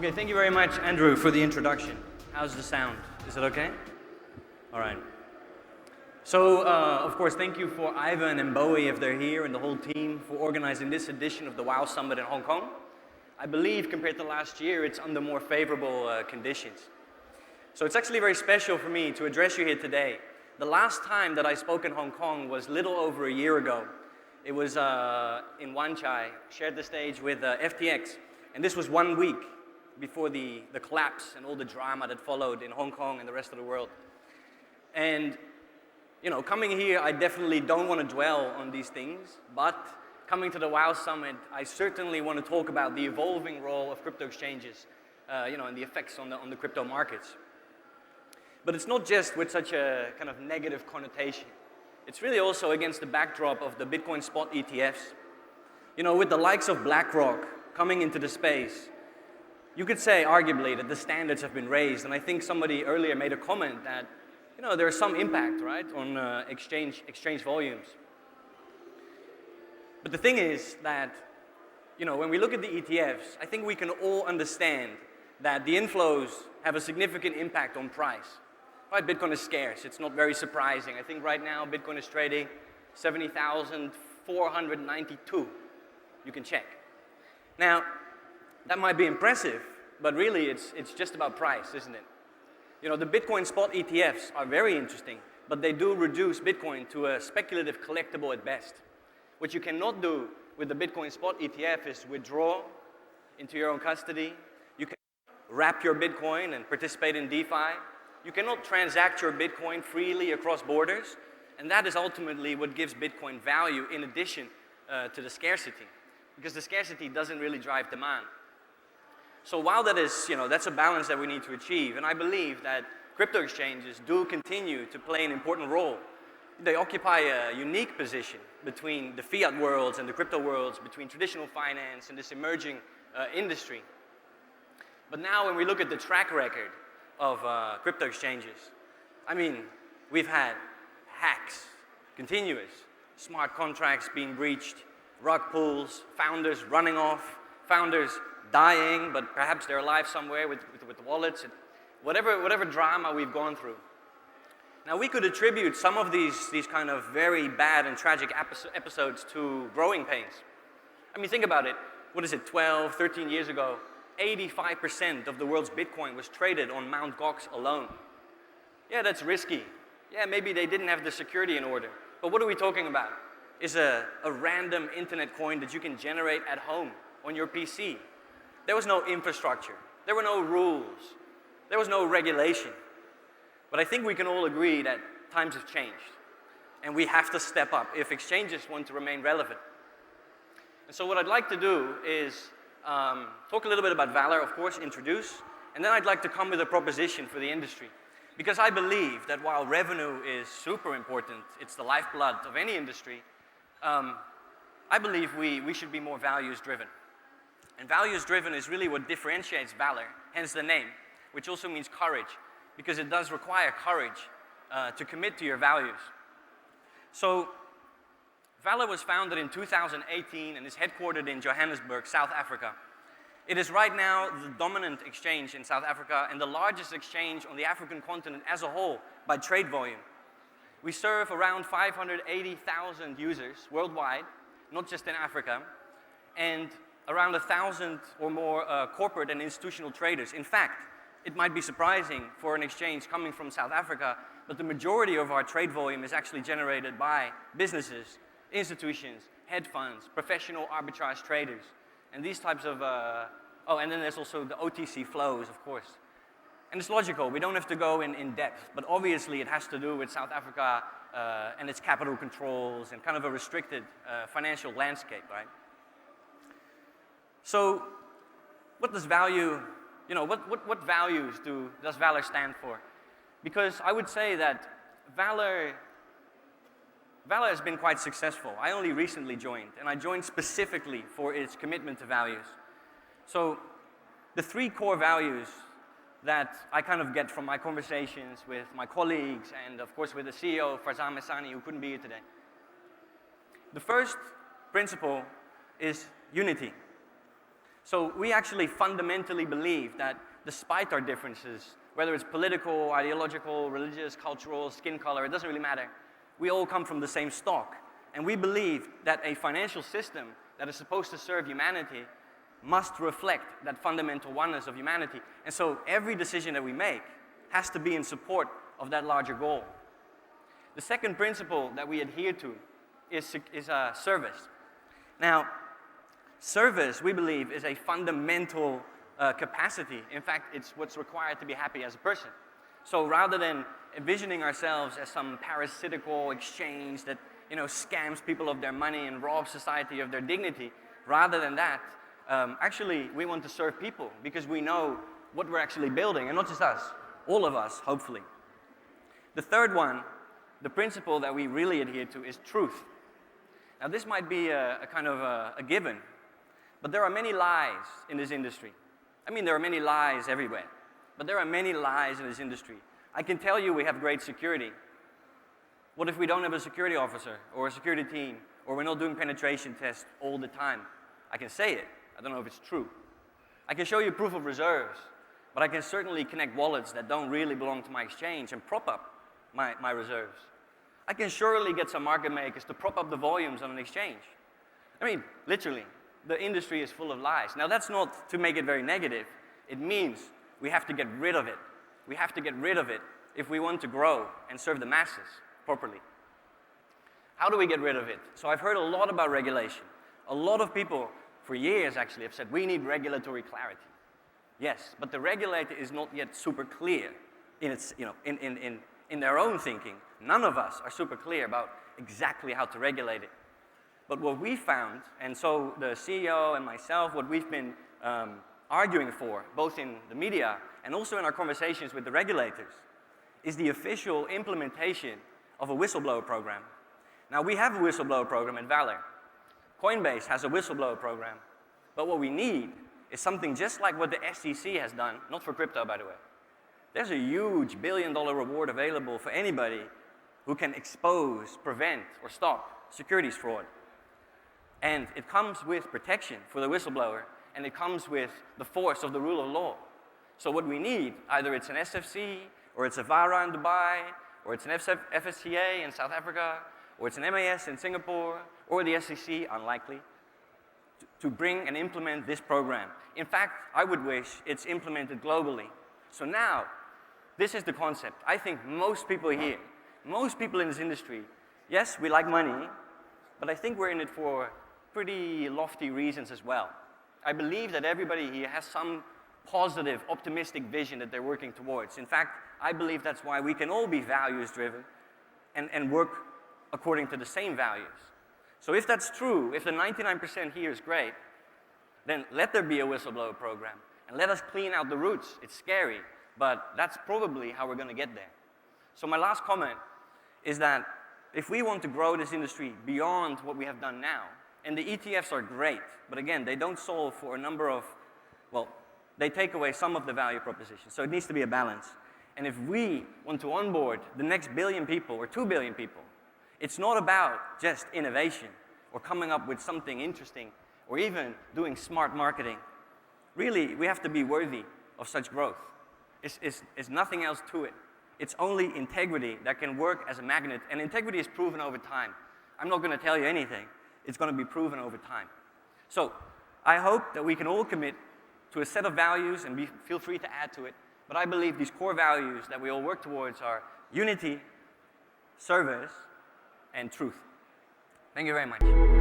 Okay, thank you very much, Andrew, for the introduction. How's the sound? Is it okay? All right. So, of course, thank you for Ivan and Bowie, if they're here, and the whole team for organizing this edition of the WOW Summit in Hong Kong. I believe compared to last year, it's under more favorable conditions. So it's actually very special for me to address you here today. The last time that I spoke in Hong Kong was little over a year ago. It was in Wan Chai, shared the stage with FTX, and this was 1 week before the collapse and all the drama that followed in Hong Kong and the rest of the world. And, you know, coming here, I definitely don't want to dwell on these things, but coming to the WOW Summit, I certainly want to talk about the evolving role of crypto exchanges, and the effects on the crypto markets. But it's not just with such a kind of negative connotation. It's really also against the backdrop of the Bitcoin spot ETFs. You know, with the likes of BlackRock coming into the space, you could say, arguably, that the standards have been raised. And I think somebody earlier made a comment that, you know, there's some impact, right, on exchange volumes. But the thing is that, you know, when we look at the ETFs, I think we can all understand that the inflows have a significant impact on price. Right, Bitcoin is scarce. It's not very surprising. I think right now Bitcoin is trading 70,492. You can check. Now, that might be impressive, but really it's just about price, isn't it? You know, the Bitcoin spot ETFs are very interesting, but they do reduce Bitcoin to a speculative collectible at best. What you cannot do with the Bitcoin spot ETF is withdraw into your own custody. You can wrap your Bitcoin and participate in DeFi. You cannot transact your Bitcoin freely across borders, and that is ultimately what gives Bitcoin value in addition to the scarcity, because the scarcity doesn't really drive demand. So while that is, you know, that's a balance that we need to achieve, and I believe that crypto exchanges do continue to play an important role. They occupy a unique position between the fiat worlds and the crypto worlds, between traditional finance and this emerging industry. But now when we look at the track record of crypto exchanges, I mean, we've had hacks, continuous, smart contracts being breached, rug pulls, founders running off, founders dying, but perhaps they're alive somewhere with wallets, whatever drama we've gone through. Now, we could attribute some of these kind of very bad and tragic episodes to growing pains. I mean, think about it. What is it, 12, 13 years ago, 85% of the world's Bitcoin was traded on Mt. Gox alone. Yeah, that's risky. Yeah, maybe they didn't have the security in order. But what are we talking about? Is a random internet coin that you can generate at home on your PC. There was no infrastructure. There were no rules. There was no regulation. But I think we can all agree that times have changed. And we have to step up if exchanges want to remain relevant. And so what I'd like to do is talk a little bit about VALR, of course, introduce, and then I'd like to come with a proposition for the industry. Because I believe that while revenue is super important, it's the lifeblood of any industry, I believe we should be more values-driven. And values-driven is really what differentiates VALR, hence the name, which also means courage, because it does require courage to commit to your values. So VALR was founded in 2018 and is headquartered in Johannesburg, South Africa. It is right now the dominant exchange in South Africa and the largest exchange on the African continent as a whole by trade volume. We serve around 580,000 users worldwide, not just in Africa, and around 1,000 or more corporate and institutional traders. In fact, it might be surprising for an exchange coming from South Africa, but the majority of our trade volume is actually generated by businesses, institutions, hedge funds, professional arbitrage traders, and these types of, and then there's also the OTC flows, of course. And it's logical, we don't have to go in depth, but obviously it has to do with South Africa and its capital controls and kind of a restricted financial landscape, right? So what does value, you know, what values does VALR stand for? Because I would say that VALR has been quite successful. I only recently joined, and I joined specifically for its commitment to values. So the three core values that I kind of get from my conversations with my colleagues and of course with the CEO, Farzan Messani, who couldn't be here today. The first principle is unity. So we actually fundamentally believe that despite our differences, whether it's political, ideological, religious, cultural, skin color, it doesn't really matter. We all come from the same stock. And we believe that a financial system that is supposed to serve humanity must reflect that fundamental oneness of humanity. And so every decision that we make has to be in support of that larger goal. The second principle that we adhere to is service. Now, service, we believe, is a fundamental capacity. In fact, it's what's required to be happy as a person. So rather than envisioning ourselves as some parasitical exchange that scams people of their money and robs society of their dignity, rather than that, actually we want to serve people because we know what we're actually building, and not just us, all of us, hopefully. The third one, the principle that we really adhere to, is truth. Now this might be a kind of a given, but there are many lies in this industry. I mean, there are many lies everywhere, but there are many lies in this industry. I can tell you we have great security. What if we don't have a security officer or a security team, or we're not doing penetration tests all the time? I can say it. I don't know if it's true. I can show you proof of reserves, but I can certainly connect wallets that don't really belong to my exchange and prop up my reserves. I can surely get some market makers to prop up the volumes on an exchange. I mean, literally, the industry is full of lies. Now, that's not to make it very negative. It means we have to get rid of it. We have to get rid of it if we want to grow and serve the masses properly. How do we get rid of it? So I've heard a lot about regulation. A lot of people, for years actually, have said we need regulatory clarity. Yes, but the regulator is not yet super clear in its, in their own thinking. None of us are super clear about exactly how to regulate it. But what we found, and so the CEO and myself, what we've been arguing for, both in the media and also in our conversations with the regulators, is the official implementation of a whistleblower program. Now, we have a whistleblower program at VALR. Coinbase has a whistleblower program. But what we need is something just like what the SEC has done, not for crypto, by the way. There's a huge billion-dollar reward available for anybody who can expose, prevent, or stop securities fraud. And it comes with protection for the whistleblower, and it comes with the force of the rule of law. So what we need, either it's an SFC, or it's a VALR in Dubai, or it's an FSCA in South Africa, or it's an MAS in Singapore, or the SEC, unlikely, to bring and implement this program. In fact, I would wish it's implemented globally. So now, this is the concept. I think most people here, most people in this industry, yes, we like money, but I think we're in it for pretty lofty reasons as well. I believe that everybody here has some positive, optimistic vision that they're working towards. In fact, I believe that's why we can all be values-driven and work according to the same values. So if that's true, if the 99% here is great, then let there be a whistleblower program, and let us clean out the roots. It's scary, but that's probably how we're going to get there. So my last comment is that if we want to grow this industry beyond what we have done now, and the ETFs are great, but again, they don't solve for a number of, well, they take away some of the value proposition, so it needs to be a balance. And if we want to onboard the next billion people or 2 billion people, it's not about just innovation or coming up with something interesting or even doing smart marketing. Really, we have to be worthy of such growth. It's nothing else to it. It's only integrity that can work as a magnet, and integrity is proven over time. I'm not going to tell you anything. It's going to be proven over time. So I hope that we can all commit to a set of values, and feel free to add to it. But I believe these core values that we all work towards are unity, service, and truth. Thank you very much.